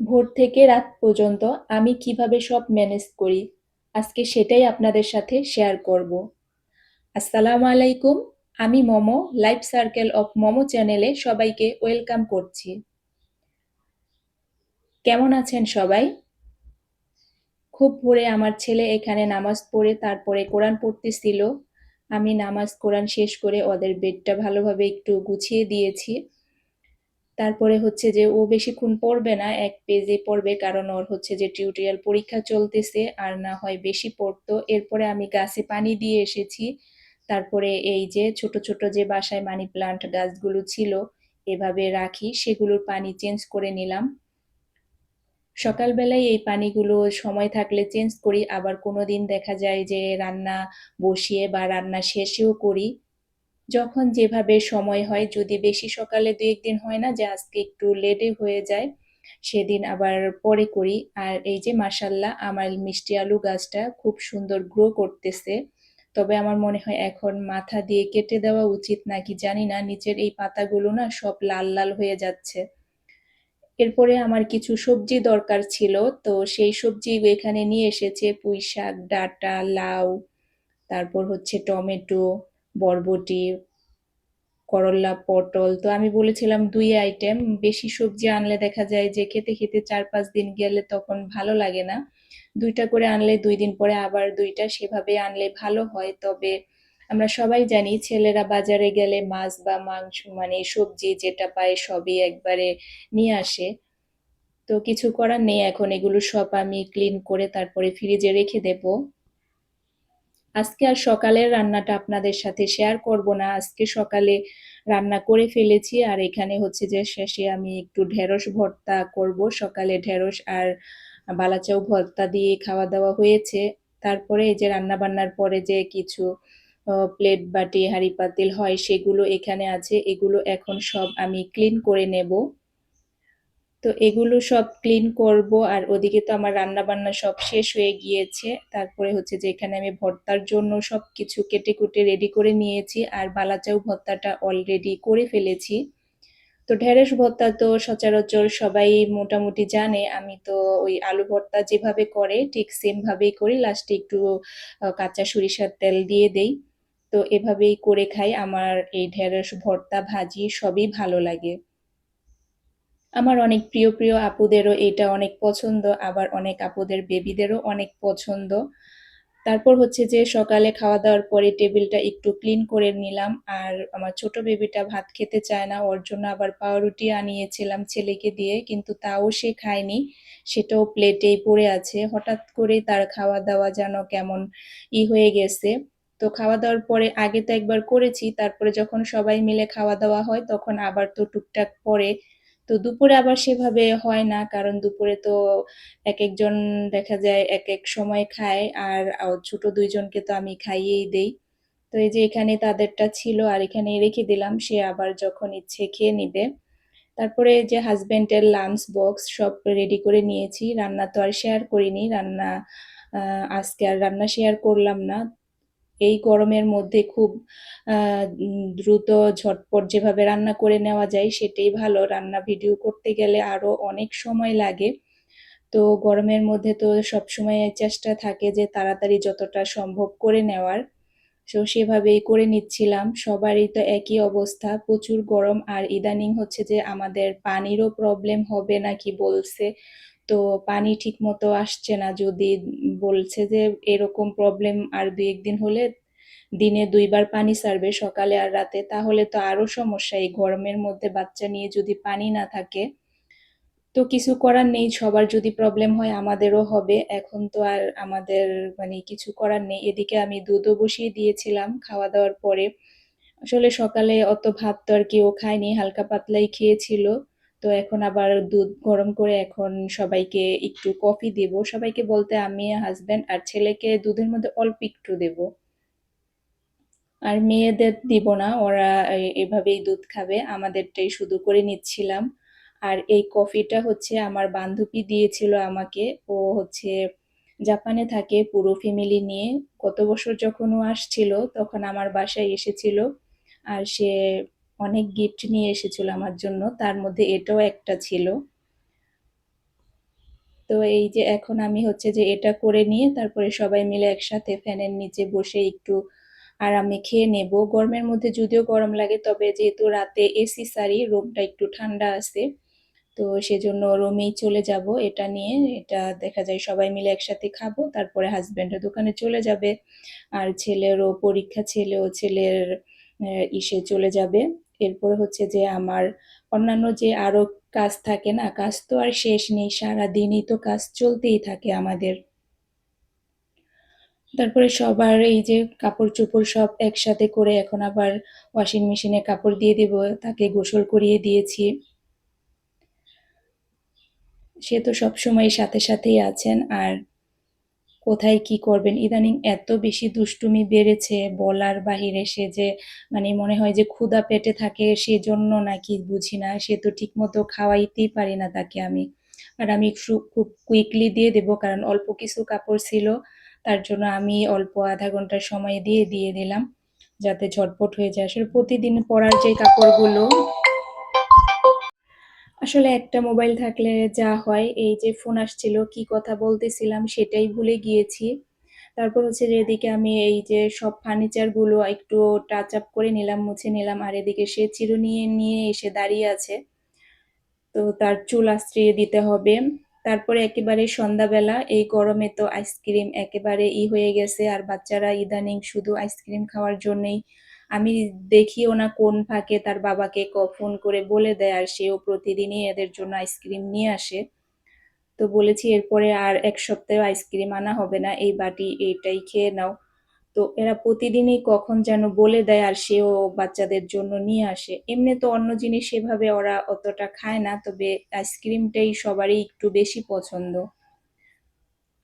ভোর থেকে রাত পর্যন্ত আমি কিভাবে সব ম্যানেজ করি, আজকে সেটাই আপনাদের সাথে শেয়ার করব। আসসালামু আলাইকুম, আমি momo, life circle of momo চ্যানেলে সবাইকে ওয়েলকাম করছি। কেমন আছেন সবাই? খুব ভোরে আমার ছেলে এখানে নামাজ পড়ে তারপরে কোরআন পড়তেছিল। আমি নামাজ কোরআন শেষ করে ওদের বেডটা ভালোভাবে একটু গুছিয়ে দিয়েছি। তারপরে হচ্ছে যে ও বেশিক্ষণ পড়বে না, ১ পেজে পড়বে কারণ ওর হচ্ছে যে টিউটোরিয়াল পরীক্ষা চলতেছে আর না হয় বেশি পড়তো। এরপরে আমি গাছে পানি দিয়ে এসেছি। তারপরে এই যে ছোট, ছোট যে বাসায় মানি প্লান্ট গাছগুলো ছিল এভাবে রাখি সেগুলোর পানি চেঞ্জ করে নিলাম। সকালবেলায় এই পানিগুলো সময় থাকলে চেঞ্জ করি, আবার কোনোদিন দেখা যায় যে রান্না বসিয়ে বা রান্না শেষেও করি। যখন যেভাবে সময় হয়, যদি বেশি সকালে ২-১ দিন হয় না যে আজকে একটু লেটে হয়ে যায়, সেদিন আবার পরে করি। আর এই যে মাশাআল্লাহ আমার মিষ্টি আলু গাছটা খুব সুন্দর গ্রো করতেছে। তবে আমার মনে হয় এখন মাথা দিয়ে কেটে দেওয়া উচিত নাকি জানি না, নিচের এই পাতাগুলো না সব লাল, লাল হয়ে যাচ্ছে। এরপরে আমার কিছু সবজি দরকার ছিল, তো সেই সবজি এখানে নিয়ে এসেছে পুঁইশাক, ডাঁটা, লাউ, তারপর হচ্ছে টমেটো, বরবটি, করল্লা, পটল। তো আমি বলেছিলাম ২ আইটেম, বেশি সবজি আনলে দেখা যায় যে খেতে, খেতে ৪-৫ দিন গেলে তখন ভালো লাগে না। ২ টা করে আনলে ২ দিন পরে আবার ২ টা সেভাবে আনলে ভালো হয়। তবে আমরা সবাই জানি ছেলেরা বাজারে গেলে মাছ বা মাংস মানে সবজি যেটা পায় সবই একবারে নিয়ে আসে। তো কিছু করার নেই, এখন এগুলো সব আমি ক্লিন করে তারপরে ফ্রিজে রেখে দেবো। আজকে আর সকালের রান্নাটা আপনাদের সাথে শেয়ার করব না। আজকে সকালে রান্না করে ফেলেছি আর এখানে হচ্ছে যে শেষে আমি একটু ঢেঁড়স ভর্তা করব। সকালে ঢেঁড়স আর বালাচাও ভর্তা দিয়ে খাওয়া দাওয়া হয়েছে। তারপরে এই যে রান্না বান্নার পরে যে কিছু প্লেট বাটি হাঁড়ি পাতিল হয় সেগুলো এখানে আছে, এগুলো এখন সব আমি ক্লিন করে নেব। তো এগুলো সব ক্লিন করব আর ওদিকে তো আমার রান্না বান্না সব শেষ হয়ে গিয়েছে। তারপরে হচ্ছে যে এখানে আমি ভর্তার জন্য সবকিছু কেটে কুটে রেডি করে নিয়েছি আর বালাচাও ভর্তাটা অলরেডি করে ফেলেছি। তো ঢেঁড়স ভর্তা তো সচরাচর সবাই মোটামুটি জানে, আমি তো ওই আলু ভর্তা যেভাবে করে ঠিক সেম ভাবেই করি, লাস্টে একটু কাঁচা সরিষার তেল দিয়ে দেই। তো এভাবেই করে খাই, আমার এই ঢেঁড়স ভর্তা ভাজি সবই ভালো লাগে। আমার অনেক প্রিয়, প্রিয় আপুদেরও এটা অনেক পছন্দ, আবার অনেক আপুদের বেবিদেরও অনেক পছন্দ। তারপর হচ্ছে যে সকালে খাওয়া-দাওয়ার পরে টেবিলটা একটু ক্লিন করে নিলাম। আর আমার ছোট বেবিটা ভাত খেতে চায় না। ওর জন্য আবার পাউরুটি আনিয়েছিলাম ছেলেকে দিয়ে, কিন্তু তাও সে খায়নি। সেটাও প্লেটেই পড়ে আছে। হঠাৎ করেই তার খাওয়া-দাওয়া যেন কেমন হয়ে গেছে। তো খাওয়া-দাওয়ার পরে আগে তো একবার করেছি, তারপরে যখন সবাই মিলে খাওয়া-দাওয়া হয় তখন আবার তো টুকটাক পড়ে। তো দুপুরে আবার সেভাবে হয় না, কারণ দুপুরে তো একেকজন দেখা যায় একেক সময় খায় আর ছোট ২ জনকে তো আমি খাইয়েই দেই। তো এই যে এখানে তাদেরটা ছিল আর এখানে রেখে দিলাম, সে আবার যখন ইচ্ছে খেয়ে নিবে। তারপরে এই যে হাসব্যান্ডের লাঞ্চ বক্স সব রেডি করে নিয়েছি। রান্না তো আর শেয়ার করিনি। রান্না আজকে আর রান্না শেয়ার করলাম না। এই গরমের মধ্যে খুব দ্রুত ঝটপট যেভাবে রান্না করে নেওয়া যায় সেটাই ভালো। রান্না ভিডিও করতে গেলে আরো অনেক সময় লাগে। তো গরমের মধ্যে তো সবসময় চেষ্টা থাকে যে তাড়াতাড়ি যতটা সম্ভব করে নেওয়ার। তো সেভাবেই করে নিচ্ছিলাম। সবারই তো একই অবস্থা, প্রচুর গরম আর ইদানিং হচ্ছে যে আমাদের পানিরও প্রবলেম হবে নাকি বলছে। তো পানি ঠিকমতো আসছে না, যদি বলছে যে এরকম প্রবলেম আর ২-১ দিন হলে দিনে ২ বার পানি ছাড়বে সকালে আর রাতে, তাহলে তো আরো সমস্যা। এই গরমের মধ্যে বাচ্চা নিয়ে যদি পানি না থাকে, তো কিছু করার নেই, সবার যদি প্রবলেম হয় আমাদেরও হবে। এখন তো আর আমাদের মানে কিছু করার নেই। এদিকে আমি দুধও বসিয়ে দিয়েছিলাম খাওয়া দাওয়ার পরে। আসলে সকালে অত ভাত তো আর কেউ খায়নি, হালকা পাতলাই খেয়েছিল। তো এখন আবার দুধ গরম করে এখন সবাইকে একটু কফি দেব, সবাইকে বলতে আমি হাজবেন্ড আর ছেলেকে দুধের মধ্যে অল্প একটু দেব। আর মেয়েদের দিব না, ওরা এভাবেই দুধ খাবে, আমাদেরটাই শুধু করে নিচ্ছিলাম। আর এই কফিটা হচ্ছে আমার বান্ধবী দিয়েছিল আমাকে। ও হচ্ছে জাপানে থাকে পুরো ফ্যামিলি নিয়ে। গত বছর যখন ও আসছিল তখন আমার বাসায় এসেছিল আর সে অনেক গিফট নিয়ে এসেছিল আমার জন্য, তার মধ্যে এটাও একটা ছিল। তো এই যে এখন আমি হচ্ছে যে এটা করে নিয়ে তারপরে সবাই মিলে একসাথে ফ্যানের নিচে বসে একটু আরামে খেয়ে নেব। গরমের মধ্যে যদিও গরম লাগে, তবে যেহেতু রাতে এসি ছাড়ি, রুমটা একটু ঠান্ডা আছে, তো সেজন্য রুমেই চলে যাব এটা নিয়ে। এটা দেখা যায় সবাই মিলে একসাথে খাবো, তারপরে হাজবেন্ডের দোকানে চলে যাবে, আর ছেলেরও পরীক্ষা, ছেলের ইসে চলে যাবে। এরপরে হচ্ছে যে আমার অন্যান্য যে আরো কাজ থাকে না, কাজ তো আর শেষ নেই, সারাদিনই তো কাজ চলতেই থাকে আমাদের। তারপরে সবার এই যে কাপড় চোপড় সব একসাথে করে এখন আবার ওয়াশিং মেশিনে কাপড় দিয়ে দিব, তাকে গোসল করিয়ে দিয়েছি। সে তো সবসময় সাথে সাথেই আছেন। আর কোথায় কি করবেন, ইদানিং এত বেশি দুষ্টুমি বেড়েছে বলার বাহিরে। সে যে মানে মনে হয় যে ক্ষুধা পেটে থাকে সেজন্য নাকি বুঝি না, সে তো ঠিক মতো খাওয়াইতেই পারি না তাকে আমি। আর আমি খুব কুইকলি দিয়ে দেব, কারণ অল্প কিছু কাপড় ছিল, তার জন্য আমি অল্প আধা ঘন্টার সময় দিয়ে দিলাম, যাতে ঝটপট হয়ে যায়। আসলে প্রতিদিন পরার যে কাপড়গুলো, আসলে একটা মোবাইল থাকলে যা হয়, এই যে ফোন আসছিল, কি কথা বলতেছিলাম সেটাই ভুলে গিয়েছি। তারপর হচ্ছে যে এদিকে আমি এই যে সব ফার্নিচার গুলো একটু টাচ আপ করে নিলাম, মুছে নিলাম, আর এদিকে সে চিরুনি নিয়ে এসে দাঁড়িয়ে আছে, তো তার চুল আঁচড়িয়ে দিতে হবে। তারপরে একেবারে সন্ধ্যাবেলা, এই গরমে তো আইসক্রিম একেবারে হয়ে গেছে, আর বাচ্চারা ইদানিং শুধু আইসক্রিম খাওয়ার জন্যই, আমি দেখিও না কোন ফাঁকে তার বাবাকে ফোন করে বলে দেয়, আর সেও প্রতিদিনই এদের জন্য আইসক্রিম নিয়ে আসে। তো বলেছি এরপরে আর এক সপ্তাহ আইসক্রিম আনা হবে না, এই বাটি এইটাই খেয়ে নাও। তো এরা প্রতিদিনই কখন যেন বলে দেয়, আর সেও বাচ্চাদের জন্য নিয়ে আসে। এমনি তো অন্য জিনিস সেভাবে ওরা অতটা খায় না, তবে আইসক্রিমটাই সবারই একটু বেশি পছন্দ।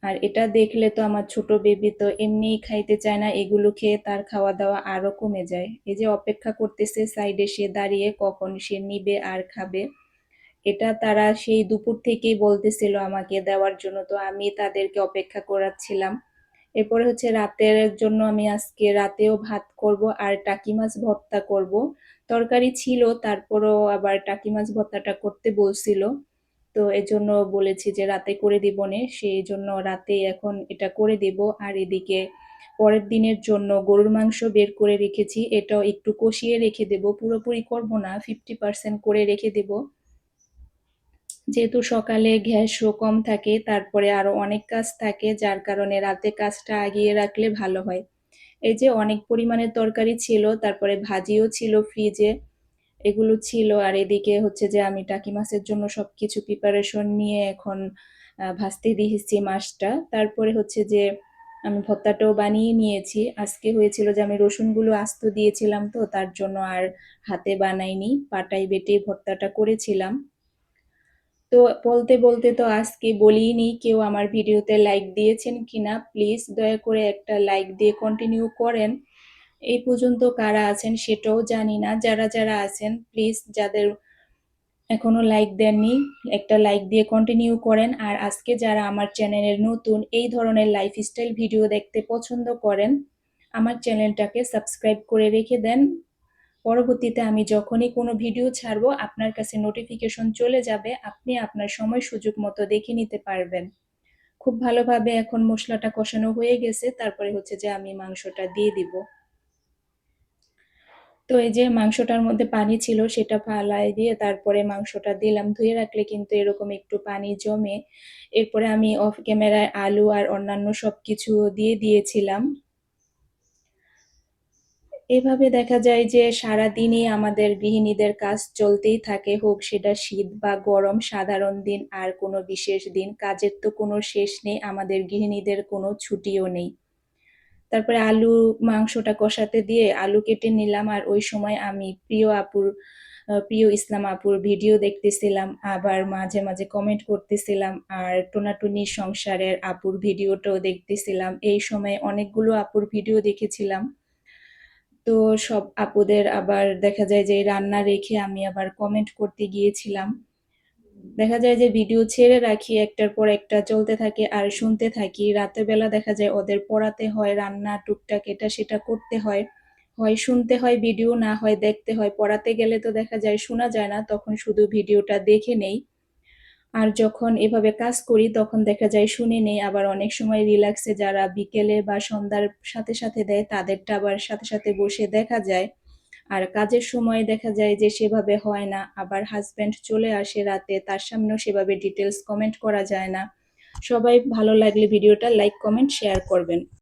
আর এটা দেখলে তো আমার ছোট বেবি তো এমনিই খাইতে চায় না, এগুলো খেয়ে তার খাওয়া দাওয়া আরো কমে যায়। এই যে অপেক্ষা করতেছে সাইডে সে দাঁড়িয়ে, কখন সে নিবে আর খাবে। এটা তারা সেই দুপুর থেকেই বলতেছিল আমাকে দেওয়ার জন্য, তো আমি তাদেরকে অপেক্ষা করাচ্ছিলাম। এরপরে হচ্ছে রাতের জন্য আমি আজকে রাতেও ভাত করব আর টাকি মাছ ভর্তা করব। তরকারি ছিল, তারপরও আবার টাকি মাছ ভর্তাটা করতে বলছিল, তো এজন্য বলেছি যে রাতে করে দিব নে, সেই জন্য রাতে এখন এটা করে দিব। আর এদিকে পরের দিনের জন্য গরুর মাংস বের করে রেখেছি, এটাও একটু কষিয়ে রেখে দেব, পুরোপুরি করব না, 50% করে রেখে দেব, যেহেতু সকালে গ্যাসও কম থাকে, তারপরে আরো অনেক কাজ থাকে, যার কারণে রাতে কাজটা আগিয়ে রাখলে ভালো হয়। এই যে অনেক পরিমাণে তরকারি ছিল, তারপরে ভাজিও ছিল ফ্রিজে, এগুলো ছিল। আর এদিকে হচ্ছে যে আমি টাকি মাছের জন্য সবকিছু প্রিপারেশন নিয়ে এখন ভাজতে দিয়েছি মাছটা। তারপরে হচ্ছে যে আমি ভর্তাটাও বানিয়ে নিয়েছি। আজকে হয়েছিল যে আমি রসুনগুলো আস্ত দিয়েছিলাম, তো তার জন্য আর হাতে বানাইনি, পাটায় বেটে ভর্তাটা করেছিলাম। তো বলতে বলতে তো আজকে বলিনি কেউ আমার ভিডিওতে লাইক দিয়েছেন কিনা, প্লিজ দয়া করে একটা লাইক দিয়ে কন্টিনিউ করেন। এই পর্যন্ত কারা আছেন সেটাও জানি না, যারা যারা আছেন প্লিজ, যাদের এখনো লাইক দেননি, একটা লাইক দিয়ে কন্টিনিউ করেন। আর আজকে যারা আমার চ্যানেলের নতুন, এই ধরনের লাইফস্টাইল ভিডিও দেখতে পছন্দ করেন, আমার চ্যানেলটাকে সাবস্ক্রাইব করে রেখে দেন। পরবর্তীতে আমি যখনই কোনো ভিডিও ছাড়বো, আপনার কাছে নোটিফিকেশন চলে যাবে, আপনি আপনার সময় সুযোগ মতো দেখে নিতে পারবেন। খুব ভালোভাবে এখন মশলাটা কষানো হয়ে গেছে, তারপরে হচ্ছে যে আমি মাংসটা দিয়ে দিব। তো এই যে মাংসটার মধ্যে পানি ছিল, সেটা ফালাই দিয়ে তারপরে মাংসটা দিলাম। ধুয়ে রাখলে কিন্তু এরকম একটু পানি জমে। এরপরে আমি অফ ক্যামেরায় আলু আর অন্যান্য সবকিছু দিয়ে দিয়েছিলাম। এভাবে দেখা যায় যে সারাদিনই আমাদের গৃহিণীদের কাজ চলতেই থাকে, হোক সেটা শীত বা গরম, সাধারণ দিন আর কোনো বিশেষ দিন, কাজের তো কোনো শেষ নেই, আমাদের গৃহিণীদের কোনো ছুটিও নেই। তারপরে মাংসটা কষাতে দিয়ে আলু কেটে নিলাম, আর ওই সময় আমি প্রিয় ইসলাম আপুর ভিডিও দেখতেছিলাম, আবার মাঝে মাঝে কমেন্ট করতেছিলাম, আর টোনাটুনি সংসারের আপুর ভিডিওটাও দেখতেছিলাম। এই সময় অনেকগুলো আপুর ভিডিও দেখেছিলাম। তো সব আপুদের আবার দেখা যায় যে রান্না রেখে আমি আবার কমেন্ট করতে গিয়েছিলাম। দেখা যায় যে ভিডিও ছেড়ে রাখি, একটার পর একটা চলতে থাকে আর শুনতে থাকি। রাতের বেলা দেখা যায় ওদের পড়াতে হয়, রান্না টুকটাক এটা সেটা করতে হয়, হয় শুনতে হয় ভিডিও, না হয় দেখতে হয়। পড়াতে গেলে তো দেখা যায় শোনা যায় না, তখন শুধু ভিডিওটা দেখে নেই। আর যখন এভাবে কাজ করি তখন দেখা যায় শুনে নেই, আবার অনেক সময় রিল্যাক্সে যারা বিকেলে বা সন্ধ্যার সাথে, সাথে দেয় তাদেরটা আবার সাথে, সাথে বসে দেখা যায়। আর কাজের সময় দেখা যায় যে সেভাবে হয় না। আবার হাসব্যান্ড চলে আসে রাতে, তার সামনেও সেভাবে ডিটেইলস কমেন্ট করা যায় না। সবাই ভালো লাগলে ভিডিওটা লাইক, কমেন্ট, শেয়ার করবেন।